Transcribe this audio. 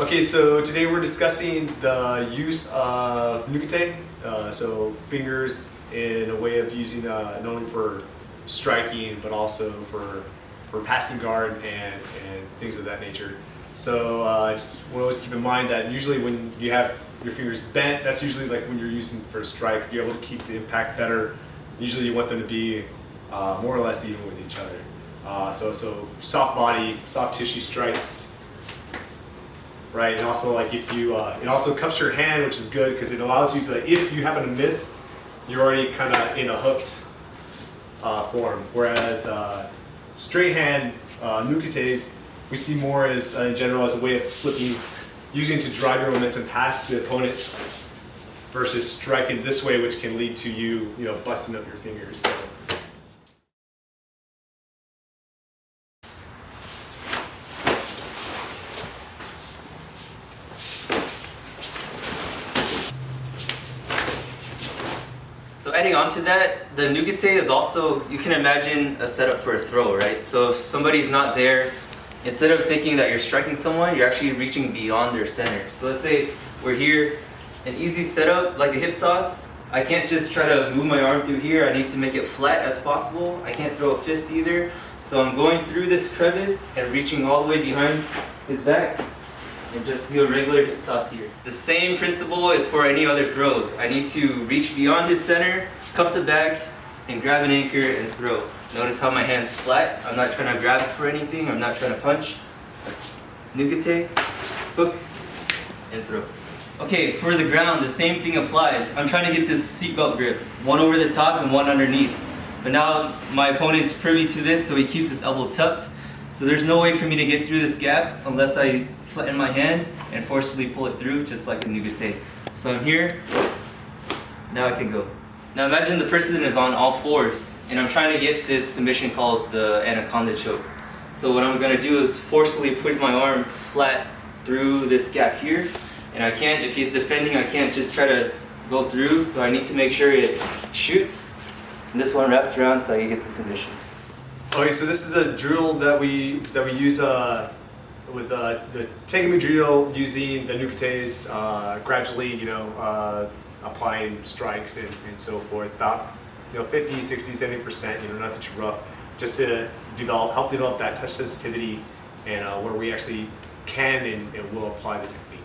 Okay, so today we're discussing the use of Nukite, so fingers in a way of using not only for striking but also for passing guard and things of that nature. So just want to always keep in mind that usually when you have your fingers bent, that's usually like when you're using for a strike, you're able to keep the impact better. Usually you want them to be more or less even with each other. So soft body, soft tissue strikes. Right, and also like if you, it also cups your hand, which is good because it allows you to, if you happen to miss, you're already kind of in a hooked form. Whereas straight hand nukites, we see more as in general as a way of slipping, using to drive your momentum past the opponent, versus striking this way, which can lead to you, busting up your fingers. So. So adding on to that, the Nukite is also, you can imagine a setup for a throw, right? So if somebody's not there, instead of thinking that you're striking someone, you're actually reaching beyond their center. So let's say we're here, an easy setup like a hip toss. I can't just try to move my arm through here, I need to make it flat as possible. I can't throw a fist either. So I'm going through this crevice and reaching all the way behind his back. And just do a regular hip toss here. The same principle is for any other throws. I need to reach beyond his center, cup the back, and grab an anchor and throw. Notice how my hand's flat. I'm not trying to grab for anything. I'm not trying to punch. Nukite, hook, and throw. Okay, for the ground, the same thing applies. I'm trying to get this seatbelt grip. One over the top and one underneath. But now my opponent's privy to this, so he keeps his elbow tucked. So there's no way for me to get through this gap unless I flatten my hand and forcefully pull it through, just like a Nukite. So I'm here, now I can go. Now imagine the person is on all fours, and I'm trying to get this submission called the anaconda choke. So what I'm gonna do is forcefully put my arm flat through this gap here, and I can't, if he's defending, I can't just try to go through, so I need to make sure it shoots, and this one wraps around so I can get the submission. Okay, so this is a drill that we use with the Tegami drill, using the Nukites, gradually, applying strikes and so forth. About 50, 60, 70%, nothing too rough, just to help develop that touch sensitivity, and where we actually can and will apply the technique.